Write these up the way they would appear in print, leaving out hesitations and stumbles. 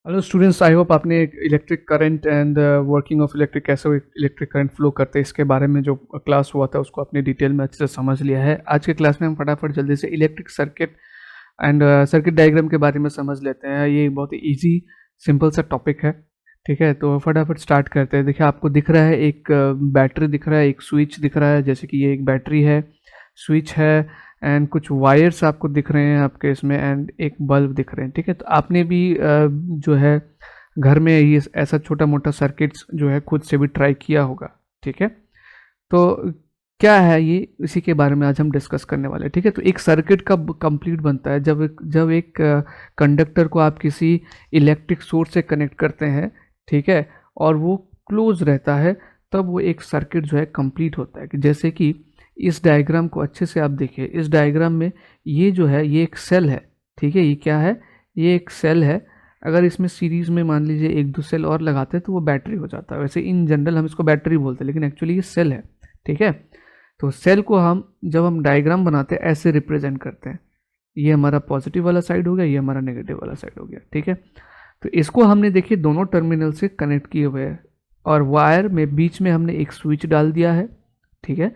Hello students, I hope आपने electric current and working of electric कैसे electric current flow करते हैं इसके बारे में जो क्लास हुआ था उसको आपने डिटेल में अच्छे से समझ लिया है। आज के क्लास में हम फटाफट जल्दी से electric circuit and circuit diagram के बारे में समझ लेते हैं। ये बहुत ही ईजी सिंपल सा टॉपिक है। ठीक है, तो फटाफट स्टार्ट करते हैं। देखिए, आपको दिख रहा है एक बैटरी दिख रहा है, एक स्विच दिख रहा है, जैसे कि ये एक बैटरी है, स्विच है एंड कुछ वायर्स आपको दिख रहे हैं आपके इसमें एंड एक बल्ब दिख रहे हैं। ठीक है, तो आपने भी जो है घर में ये ऐसा छोटा मोटा सर्किट्स जो है खुद से भी ट्राई किया होगा। ठीक है, तो क्या है ये, इसी के बारे में आज हम डिस्कस करने वाले हैं। ठीक है, तो एक सर्किट कब कंप्लीट बनता है, जब एक कंडक्टर को आप किसी इलेक्ट्रिक सोर्स से कनेक्ट करते हैं। ठीक है, और वो क्लोज रहता है, तब वो एक सर्किट जो है कंप्लीट होता है। जैसे कि इस डायग्राम को अच्छे से आप देखिए। इस डायग्राम में ये जो है ये एक सेल है। ठीक है, ये क्या है, ये एक सेल है। अगर इसमें सीरीज में मान लीजिए एक दो सेल और लगाते हैं तो वो बैटरी हो जाता है। वैसे इन जनरल हम इसको बैटरी बोलते हैं, लेकिन एक्चुअली ये सेल है। ठीक है, तो सेल को जब हम डायग्राम बनाते हैं ऐसे रिप्रेजेंट करते हैं। ये हमारा पॉजिटिव वाला साइड हो गया, ये हमारा नेगेटिव वाला साइड हो गया। ठीक है, तो इसको हमने देखिए दोनों टर्मिनल से कनेक्ट किए हुए हैं और वायर में बीच में हमने एक स्विच डाल दिया है। ठीक है,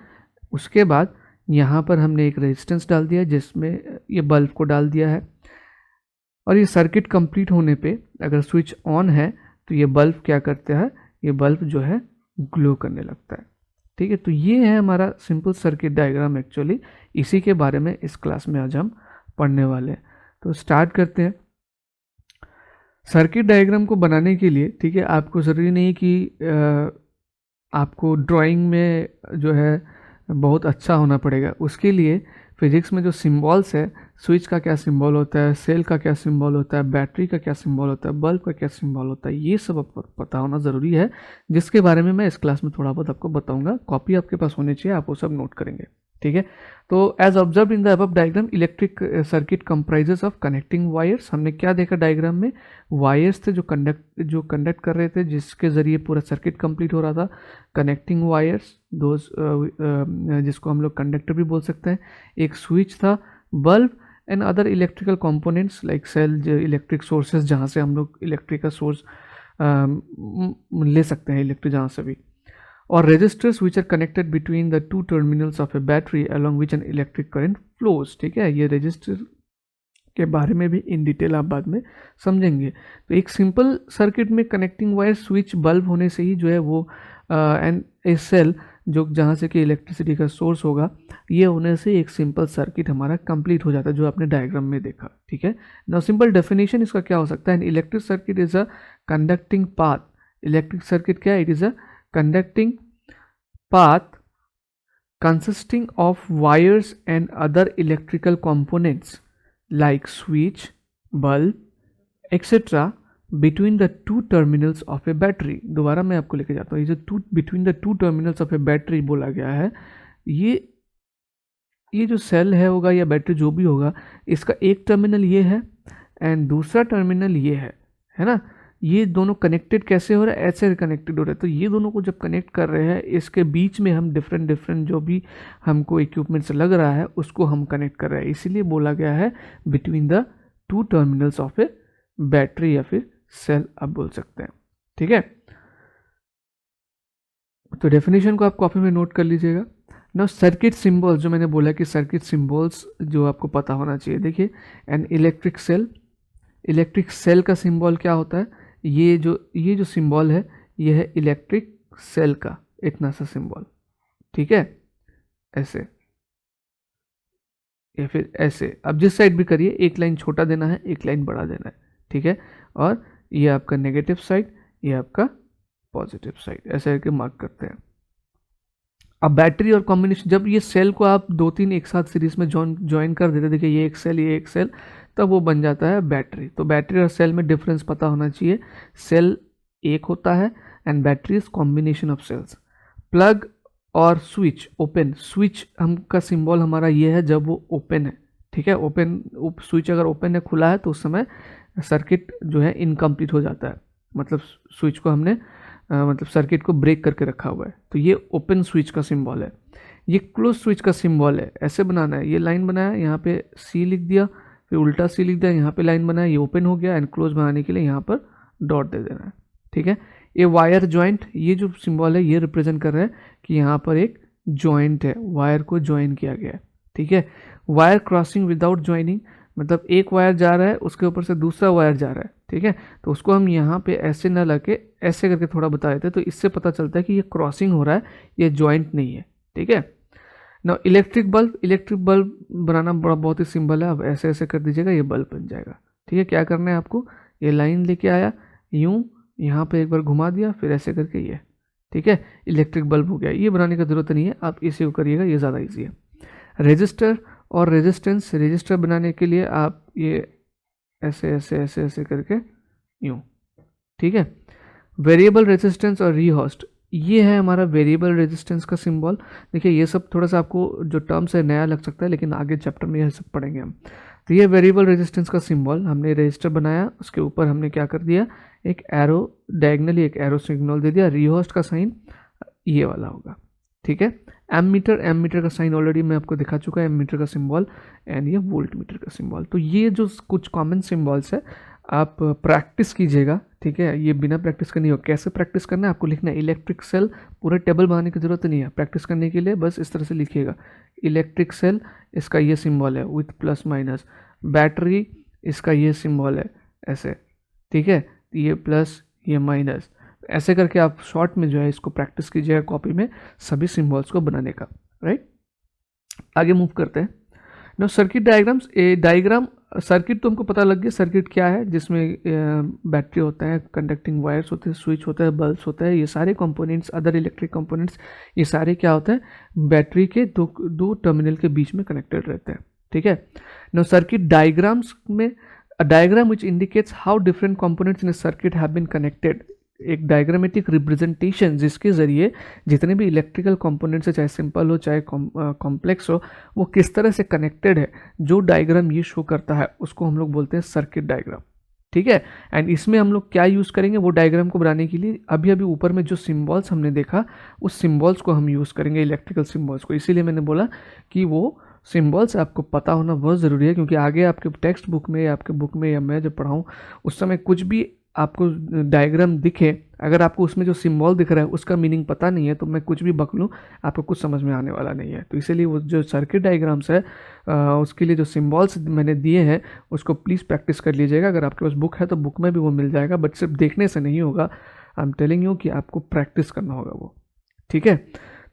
उसके बाद यहाँ पर हमने एक रेजिस्टेंस डाल दिया जिसमें ये बल्ब को डाल दिया है। और ये सर्किट कंप्लीट होने पे अगर स्विच ऑन है तो ये बल्ब क्या करता है, ये बल्ब जो है ग्लो करने लगता है। ठीक है, तो ये है हमारा सिंपल सर्किट डायग्राम। एक्चुअली इसी के बारे में इस क्लास में आज हम पढ़ने वाले हैं। तो स्टार्ट करते हैं सर्किट डायग्राम को बनाने के लिए। ठीक है, आपको ज़रूरी नहीं कि आपको ड्राइंग में जो है बहुत अच्छा होना पड़ेगा। उसके लिए फिजिक्स में जो सिंबल्स है, स्विच का क्या सिंबल होता है, सेल का क्या सिंबल होता है, बैटरी का क्या सिंबल होता है, बल्ब का क्या सिंबल होता है, ये सब आपको पता होना ज़रूरी है, जिसके बारे में मैं इस क्लास में थोड़ा बहुत आपको बताऊंगा। कॉपी आपके पास होनी चाहिए, आप वो सब नोट करेंगे। ठीक है, तो as observe in the above diagram electric circuit comprises of connecting wires. हमने क्या देखा डायग्राम में, वायर्स थे जो कंडक्ट कर रहे थे, जिसके ज़रिए पूरा सर्किट कंप्लीट हो रहा था। कनेक्टिंग वायर्स दोज जिसको हम लोग कंडक्टर भी बोल सकते हैं। एक स्विच था, bulb and other electrical components like cell, electric sources जहाँ से हम लोग इलेक्ट्रिक का सोर्स ले सकते हैं, इलेक्ट्रिक जहाँ से भी। और resistors which are connected between the two terminals of a battery along which an electric current flows. ठीक है, ये रेजिस्टर के बारे में भी इन डिटेल आप बाद में समझेंगे। तो एक सिंपल सर्किट में कनेक्टिंग वायर, स्विच, बल्ब होने से ही जो है वो एंड ए सेल जो जहाँ से कि इलेक्ट्रिसिटी का सोर्स होगा, ये होने से एक सिंपल सर्किट हमारा कंप्लीट हो जाता है, जो आपने डायग्राम में देखा। ठीक है, नाउ सिंपल डेफिनेशन इसका क्या हो सकता है, an electric circuit is a conducting path. Electric circuit क्या है, it is a conducting path consisting of wires and other electrical components like switch, bulb, etc. between the two terminals of a battery। दोबारा मैं आपको लेके जाता हूँ, ये जो between the two terminals of a battery बोला गया है, ये जो सेल है होगा या बैटरी जो भी होगा, इसका एक टर्मिनल ये है एंड दूसरा टर्मिनल ये है ना। ये दोनों कनेक्टेड कैसे हो रहा है, ऐसे कनेक्टेड हो रहा है। तो ये दोनों को जब कनेक्ट कर रहे हैं, इसके बीच में हम डिफरेंट जो भी हमको इक्विपमेंट्स लग रहा है उसको हम कनेक्ट कर रहे हैं। इसीलिए बोला गया है between the two terminals of a battery या फिर सेल आप बोल सकते हैं। ठीक है, तो डेफिनेशन को आप कॉपी में नोट कर लीजिएगा। ना सर्किट सिंबल्स, जो मैंने बोला कि सर्किट सिंबल्स जो आपको पता होना चाहिए। देखिए, एन इलेक्ट्रिक सेल का सिंबल क्या होता है, ये जो सिंबल है ये है इलेक्ट्रिक सेल का इतना सा सिंबल। ठीक है, ऐसे या फिर ऐसे, अब जिस साइड भी करिए, एक लाइन छोटा देना है, एक लाइन बड़ा देना है। ठीक है, और ये आपका नेगेटिव साइड, ये आपका पॉजिटिव साइड, ऐसे करके मार्क करते हैं। अब बैटरी और कॉम्बिनेशन, जब ये सेल को आप 2-3 एक साथ सीरीज में ज्वाइन कर देते, देखिए ये एक सेल, तब वो बन जाता है बैटरी। तो बैटरी और सेल में डिफरेंस पता होना चाहिए। सेल एक होता है and battery is combination of cells. Plug और स्विच, ओपन स्विच का सिंबल हमारा ये है जब वो ओपन है। ठीक है, ओपन स्विच अगर ओपन है, खुला है, तो उस समय सर्किट जो है इनकम्प्लीट हो जाता है। मतलब स्विच को हमने मतलब सर्किट को ब्रेक करके रखा हुआ है, तो ये ओपन स्विच का सिंबल है। ये क्लोज स्विच का सिंबल है, ऐसे बनाना है। ये लाइन बनाया, यहाँ पे सी लिख दिया, फिर उल्टा सी लिख दिया, यहाँ पे लाइन बनाया, ये ओपन हो गया एंड क्लोज बनाने के लिए यहाँ पर डॉट दे देना है। ठीक है, ये वायर जॉइंट, ये जो सिंबल है ये रिप्रेजेंट कर रहा है कि यहाँ पर एक जॉइंट है, वायर को ज्वाइन किया गया है। ठीक है, वायर क्रॉसिंग विदाउट ज्वाइनिंग, मतलब एक वायर जा रहा है उसके ऊपर से दूसरा वायर जा रहा है। ठीक है, तो उसको हम यहाँ पे ऐसे ना लगे ऐसे करके थोड़ा बता देते हैं, तो इससे पता चलता है कि ये क्रॉसिंग हो रहा है, ये जॉइंट नहीं है। ठीक है ना, इलेक्ट्रिक बल्ब बनाना बहुत ही सिंपल है। अब ऐसे ऐसे कर दीजिएगा, ये बल्ब बन जाएगा। ठीक है, क्या करना है आपको, ये लाइन लेके आया, यूं यहाँ पे एक बार घुमा दिया, फिर ऐसे करके ये, ठीक है, इलेक्ट्रिक बल्ब हो गया। ये बनाने की ज़रूरत नहीं है, आप इसे करिएगा, ये ज़्यादा ईजी है। रेजिस्टर और रेजिस्टेंस, रेजिस्टर बनाने के लिए आप ये ऐसे ऐसे ऐसे ऐसे करके यूं। ठीक है, वेरिएबल रेजिस्टेंस और रीहोस्ट, ये है हमारा वेरिएबल रेजिस्टेंस का सिंबल। देखिए ये सब थोड़ा सा आपको जो टर्म्स है नया लग सकता है, लेकिन आगे चैप्टर में यह सब पढ़ेंगे हम। तो ये वेरिएबल रेजिस्टेंस का सिंबल, हमने रजिस्टर बनाया, उसके ऊपर हमने क्या कर दिया, एक एरो डायगनली एक एरो सिग्नल दे दिया। रीहोस्ट का साइन ये वाला होगा। ठीक है, एम मीटर का साइन ऑलरेडी मैं आपको दिखा चुका है, एम मीटर का सिंबल, एंड ये वोल्ट मीटर का सिंबल। तो ये जो कुछ कॉमन सिंबल्स है आप प्रैक्टिस कीजिएगा। ठीक है, ये बिना प्रैक्टिस करनी हो। कैसे प्रैक्टिस करना है आपको लिखना है, इलेक्ट्रिक सेल, पूरे टेबल बनाने की जरूरत नहीं है प्रैक्टिस करने के लिए, बस इस तरह से लिखिएगा, इलेक्ट्रिक सेल इसका ये सिंबल है विथ प्लस माइनस, बैटरी इसका ये सिंबल है ऐसे। ठीक है, ये प्लस ये माइनस, ऐसे करके आप शॉर्ट में जो है इसको प्रैक्टिस कीजिएगा कॉपी में सभी सिंबल्स को बनाने का। राइट, आगे मूव करते हैं। नो सर्किट डायग्राम्स, ए डायग्राम सर्किट तो हमको पता लग गया सर्किट क्या है, जिसमें बैटरी होता है, कंडक्टिंग वायर्स होते हैं, स्विच होता है, बल्ब्स होता है, ये सारे कंपोनेंट्स, अदर इलेक्ट्रिक कंपोनेंट्स, ये सारे क्या होता है, बैटरी के दो टर्मिनल के बीच में कनेक्टेड रहते हैं। ठीक है, नो सर्किट डायग्राम्स में a diagram which indicates how different components in a circuit have been connected, एक डायग्रामेटिक रिप्रेजेंटेशन जिसके ज़रिए जितने भी इलेक्ट्रिकल कंपोनेंट्स है, चाहे सिंपल हो चाहे कॉम्प्लेक्स हो, वो किस तरह से कनेक्टेड है, जो डायग्राम ये शो करता है उसको हम लोग बोलते हैं सर्किट डायग्राम। ठीक है, एंड इसमें हम लोग क्या यूज़ करेंगे वो डायग्राम को बनाने के लिए, अभी अभी ऊपर में जो सिम्बॉल्स हमने देखा उस सिम्बॉल्स को हम यूज़ करेंगे, इलेक्ट्रिकल सिम्बॉल्स को। इसीलिए मैंने बोला कि वो सिम्बॉल्स आपको पता होना बहुत ज़रूरी है, क्योंकि आगे आपके टेक्स्ट बुक में या आपके बुक में या मैं जब पढ़ाऊँ उस समय कुछ भी आपको डायग्राम दिखे, अगर आपको उसमें जो सिंबल दिख रहा है उसका मीनिंग पता नहीं है तो मैं कुछ भी बक लूँ, आपको कुछ समझ में आने वाला नहीं है। तो इसीलिए वो जो सर्किट डायग्राम्स है उसके लिए जो सिंबल्स मैंने दिए हैं उसको प्लीज़ प्रैक्टिस कर लीजिएगा। अगर आपके पास बुक है तो बुक में भी वो मिल जाएगा, बट सिर्फ देखने से नहीं होगा, आई एम टेलिंग यू कि आपको प्रैक्टिस करना होगा वो। ठीक है,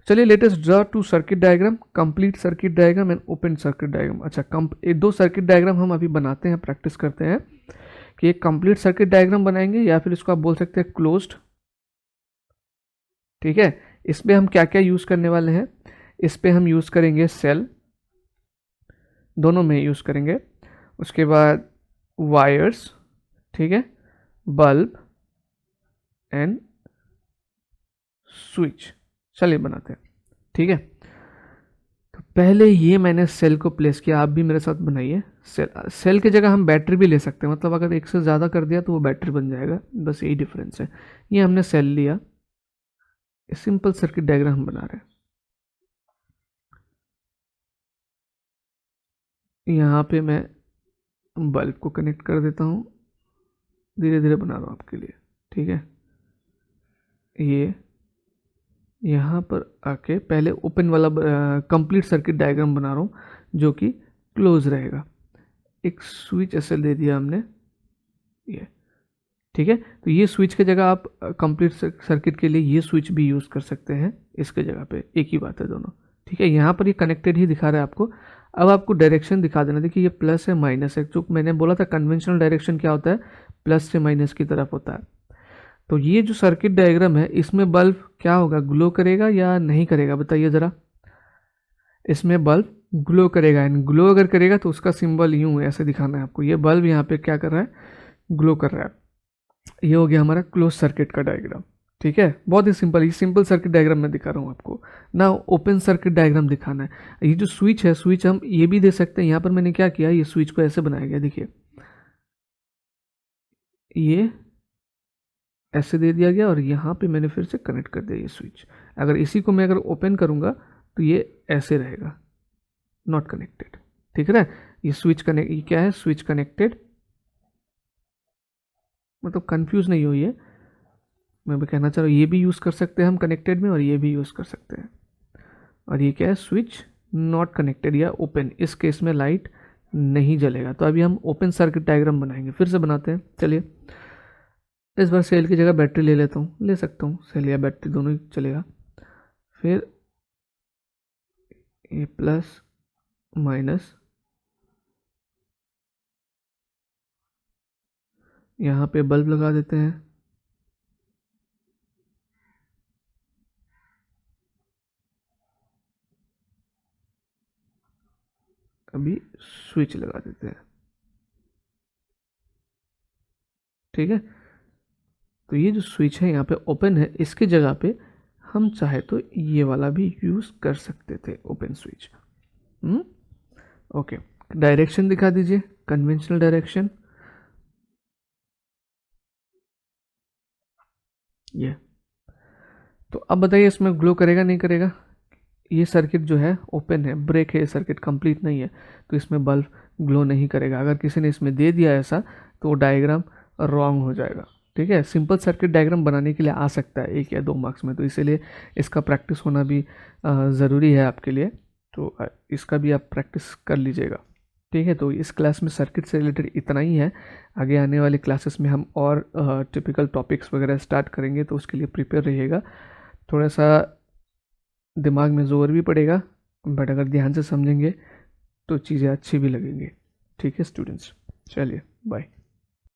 चलिए latest draw two circuit diagram, complete circuit diagram and open circuit diagram. अच्छा, दो सर्किट डायग्राम हम अभी बनाते हैं, प्रैक्टिस करते हैं कि एक कंप्लीट सर्किट डायग्राम बनाएंगे या फिर इसको आप बोल सकते हैं क्लोज्ड। ठीक है, इस पे हम क्या क्या यूज़ करने वाले हैं, इस पे हम यूज़ करेंगे सेल, दोनों में यूज़ करेंगे, उसके बाद वायर्स, ठीक है, बल्ब एंड स्विच। चलिए बनाते हैं। ठीक है, तो पहले ये मैंने सेल को प्लेस किया, आप भी मेरे साथ बनाइए। सेल की जगह हम बैटरी भी ले सकते हैं, मतलब अगर एक से ज़्यादा कर दिया तो वो बैटरी बन जाएगा, बस यही डिफरेंस है। ये हमने सेल लिया, सिंपल सर्किट डायग्राम हम बना रहे हैं। यहाँ पे मैं बल्ब को कनेक्ट कर देता हूँ, धीरे धीरे बना रहा हूँ आपके लिए। ठीक है, ये यहाँ पर आके पहले ओपन वाला कंप्लीट सर्किट डायग्राम बना रहा हूँ जो कि क्लोज रहेगा। एक स्विच ऐसे दे दिया हमने ये। ठीक है, तो ये स्विच की जगह आप कंप्लीट सर्किट के लिए ये स्विच भी यूज़ कर सकते हैं, इसके जगह पे एक ही बात है दोनों। ठीक है, यहाँ पर ये कनेक्टेड ही दिखा रहा है आपको। अब आपको डायरेक्शन दिखा देना, देखिए ये प्लस है माइनस है, जो मैंने बोला था कन्वेंशनल डायरेक्शन क्या होता है, प्लस से माइनस की तरफ होता है। तो ये जो सर्किट डायग्राम है इसमें बल्ब क्या होगा, ग्लो करेगा या नहीं करेगा, बताइए ज़रा। इसमें बल्ब ग्लो करेगा, एंड ग्लो अगर करेगा तो उसका सिंबल यूँ ऐसे दिखाना है आपको। ये बल्ब यहाँ पे क्या कर रहा है, ग्लो कर रहा है। ये हो गया हमारा क्लोज सर्किट का डायग्राम। ठीक है, बहुत ही सिंपल, ये सिंपल सर्किट डायग्राम मैं दिखा रहा हूँ आपको ना। ओपन सर्किट डायग्राम दिखाना है। ये जो स्विच है, स्विच हम ये भी दे सकते हैं। यहाँ पर मैंने क्या किया, ये स्विच को ऐसे बनाया गया, देखिए ये ऐसे दे दिया गया और यहाँ पे मैंने फिर से कनेक्ट कर दिया ये स्विच। अगर इसी को मैं अगर ओपन करूँगा तो ये ऐसे रहेगा, नॉट कनेक्टेड। ठीक है ना, ये स्विच कनेक्ट, ये क्या है, स्विच कनेक्टेड, मतलब कंफ्यूज नहीं हो ये, मैं भी कहना चाह रहा हूँ ये भी यूज़ कर सकते हैं हम कनेक्टेड में और ये भी यूज़ कर सकते हैं। और ये क्या है, स्विच नॉट कनेक्टेड या ओपन, इस केस में लाइट नहीं जलेगा। तो अभी हम ओपन सर्किट डायग्राम बनाएंगे, फिर से बनाते हैं। चलिए इस बार सेल की जगह बैटरी ले लेता हूँ, ले सकता हूँ, सेल या बैटरी दोनों ही चलेगा। फिर ये प्लस माइनस, यहाँ पे बल्ब लगा देते हैं। अभी स्विच लगा देते हैं, ठीक है। तो ये जो स्विच है यहाँ पे ओपन है, इसकी जगह पे हम चाहे तो ये वाला भी यूज़ कर सकते थे, ओपन स्विच। ओके, डायरेक्शन दिखा दीजिए, कन्वेंशनल डायरेक्शन ये। तो अब बताइए इसमें ग्लो करेगा नहीं करेगा? ये सर्किट जो है ओपन है, ब्रेक है, ये सर्किट कंप्लीट नहीं है, तो इसमें बल्ब ग्लो नहीं करेगा। अगर किसी ने इसमें दे दिया ऐसा तो वो डायग्राम रॉन्ग हो जाएगा, ठीक है। सिंपल सर्किट डायग्राम बनाने के लिए आ सकता है 1 या 2 मार्क्स में, तो इसीलिए इसका प्रैक्टिस होना भी ज़रूरी है आपके लिए। तो इसका भी आप प्रैक्टिस कर लीजिएगा, ठीक है। तो इस क्लास में सर्किट से रिलेटेड इतना ही है। आगे आने वाले क्लासेस में हम और टिपिकल टॉपिक्स वगैरह स्टार्ट करेंगे, तो उसके लिए प्रिपेयर रहिएगा। थोड़ा सा दिमाग में जोर भी पड़ेगा, बट अगर ध्यान से समझेंगे तो चीज़ें अच्छी भी लगेंगी, ठीक है स्टूडेंट्स। चलिए बाय।